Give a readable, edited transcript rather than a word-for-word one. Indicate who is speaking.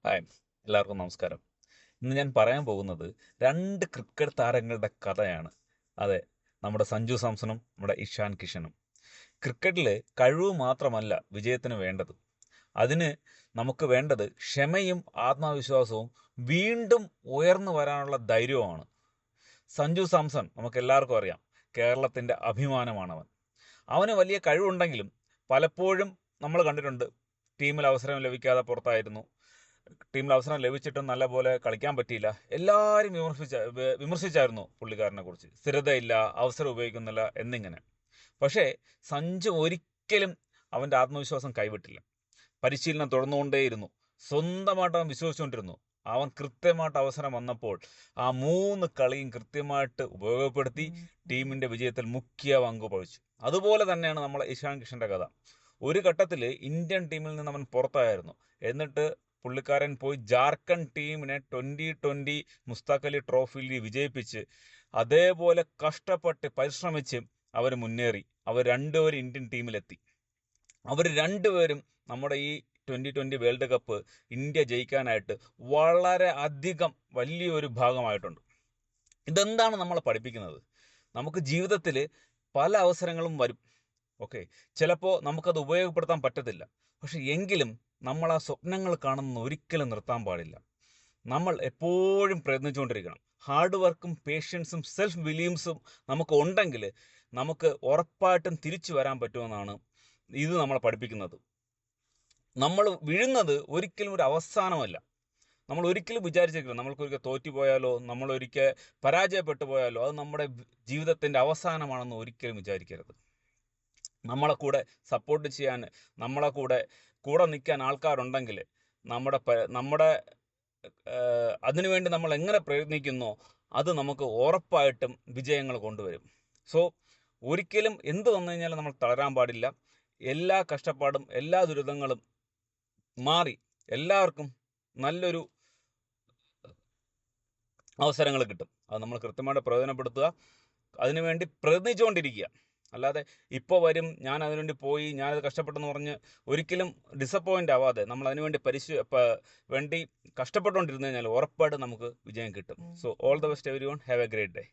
Speaker 1: Hi, എല്ലാവർക്കും നമസ്കാരം. ഇന്ന് ഞാൻ പറയാൻ പോകുന്നത് രണ്ട് ക്രിക്കറ്റ് താരങ്ങളുടെ കഥയാണ്. അതെ, നമ്മുടെ സഞ്ജു സാംസണും നമ്മുടെ ഇഷാൻ കിഷനും. ക്രിക്കറ്റിൽ കഴിവ് മാത്രമല്ല വിജയത്തിന് വേണ്ടത്. അതിന് നമുക്ക് വേണ്ടത് ക്ഷമയും ആത്മവിശ്വാസവും വീണ്ടും ഉയർന്നു വരാനുള്ള ധൈര്യവുമാണ്. സഞ്ജു സാംസൺ നമുക്ക് എല്ലാവർക്കും അറിയാം, കേരളത്തിൻ്റെ അഭിമാനമാണവൻ. അവന് വലിയ കഴിവുണ്ടെങ്കിലും പലപ്പോഴും നമ്മൾ കണ്ടിട്ടുണ്ട് ടീമിൽ അവസരം ലഭിക്കാതെ പുറത്തായിരുന്നു. ടീമിൽ അവസരം ലഭിച്ചിട്ടും നല്ലപോലെ കളിക്കാൻ പറ്റിയില്ല. എല്ലാവരും വിമർശിച്ചായിരുന്നു പുള്ളിക്കാരനെ കുറിച്ച്. സ്ഥിരതയില്ല, അവസരം ഉപയോഗിക്കുന്നില്ല എന്നിങ്ങനെ. പക്ഷേ സഞ്ജു ഒരിക്കലും അവൻ്റെ ആത്മവിശ്വാസം കൈവിട്ടില്ല. പരിശീലനം തുടർന്നുകൊണ്ടേയിരുന്നു. സ്വന്തമായിട്ട് അവൻ വിശ്വസിച്ചുകൊണ്ടിരുന്നു. അവൻ കൃത്യമായിട്ട് അവസരം വന്നപ്പോൾ ആ 3 കളിയും കൃത്യമായിട്ട് ഉപയോഗപ്പെടുത്തി ടീമിൻ്റെ വിജയത്തിൽ മുഖ്യ പങ്ക് വഹിച്ചു. അതുപോലെ തന്നെയാണ് നമ്മളെ ഇഷാൻ കിഷൻ്റെ കഥ. ഒരു ഘട്ടത്തിൽ ഇന്ത്യൻ ടീമിൽ നിന്ന് അവൻ പുറത്തായിരുന്നു. എന്നിട്ട് പുള്ളിക്കാരൻ പോയി ജാർഖണ്ഡ് ടീമിനെ 2020 മുസ്താഖ് അലി ട്രോഫിയിൽ വിജയിപ്പിച്ച് അതേപോലെ കഷ്ടപ്പെട്ട് പരിശ്രമിച്ച് അവർ മുന്നേറി. അവർ രണ്ടുപേരും ഇന്ത്യൻ ടീമിലെത്തി. അവർ രണ്ടുപേരും നമ്മുടെ ഈ 2020 വേൾഡ് കപ്പ് ഇന്ത്യ ജയിക്കാനായിട്ട് വളരെ അധികം വലിയൊരു ഭാഗമായിട്ടുണ്ട്. ഇതെന്താണ് നമ്മളെ പഠിപ്പിക്കുന്നത്? നമുക്ക് ജീവിതത്തിൽ പല അവസരങ്ങളും വരും. ഓക്കെ, ചിലപ്പോൾ നമുക്കത് ഉപയോഗപ്പെടുത്താൻ പറ്റത്തില്ല. പക്ഷെ എങ്കിലും നമ്മൾ ആ സ്വപ്നങ്ങൾ കാണുന്ന ഒരിക്കലും നിർത്താൻ പാടില്ല. നമ്മൾ എപ്പോഴും പ്രയത്നിച്ചുകൊണ്ടിരിക്കണം. ഹാർഡ് വർക്കും പേഷ്യൻസും സെൽഫ് ബിലീവ്സും നമുക്ക് ഉണ്ടെങ്കിൽ നമുക്ക് ഉറപ്പായിട്ടും തിരിച്ചു വരാൻ പറ്റുമെന്നാണ് ഇത് നമ്മളെ പഠിപ്പിക്കുന്നത്. നമ്മൾ വീഴുന്നത് ഒരിക്കലും ഒരു അവസാനമല്ല. നമ്മൾ ഒരിക്കലും വിചാരിച്ചേക്കില്ല നമ്മൾക്കൊരിക്കൽ തോറ്റുപോയാലോ നമ്മളൊരിക്കൽ പരാജയപ്പെട്ടു പോയാലോ അത് നമ്മുടെ ജീവിതത്തിൻ്റെ അവസാനമാണെന്ന് ഒരിക്കലും വിചാരിക്കരുത്. നമ്മളെ കൂടെ സപ്പോർട്ട് ചെയ്യാൻ, നമ്മളെ കൂടെ നിൽക്കാൻ ആൾക്കാരുണ്ടെങ്കിൽ നമ്മുടെ അതിനുവേണ്ടി നമ്മൾ എങ്ങനെ പ്രയത്നിക്കുന്നോ അത് നമുക്ക് ഉറപ്പായിട്ടും വിജയങ്ങൾ കൊണ്ടുവരും. സോ ഒരിക്കലും എന്ത് വന്നു കഴിഞ്ഞാലും നമ്മൾ തളരാൻ പാടില്ല. എല്ലാ കഷ്ടപ്പാടും എല്ലാ ദുരിതങ്ങളും മാറി എല്ലാവർക്കും നല്ലൊരു അവസരങ്ങൾ കിട്ടും. അത് നമ്മൾ കൃത്യമായിട്ട് പ്രയോജനപ്പെടുത്തുക. അതിനുവേണ്ടി പ്രയത്നിച്ചുകൊണ്ടിരിക്കുക. അല്ലാതെ ഇപ്പോൾ വരും, ഞാൻ അതിനുവേണ്ടി പോയി, ഞാനത് കഷ്ടപ്പെട്ടെന്ന് പറഞ്ഞ് ഒരിക്കലും ഡിസപ്പോയിൻ്റ് ആവാതെ നമ്മൾ അതിനുവേണ്ടി വേണ്ടി കഷ്ടപ്പെട്ടുകൊണ്ടിരുന്നു കഴിഞ്ഞാൽ ഉറപ്പായിട്ട് നമുക്ക് വിജയം കിട്ടും. So all the best every one, have A great day.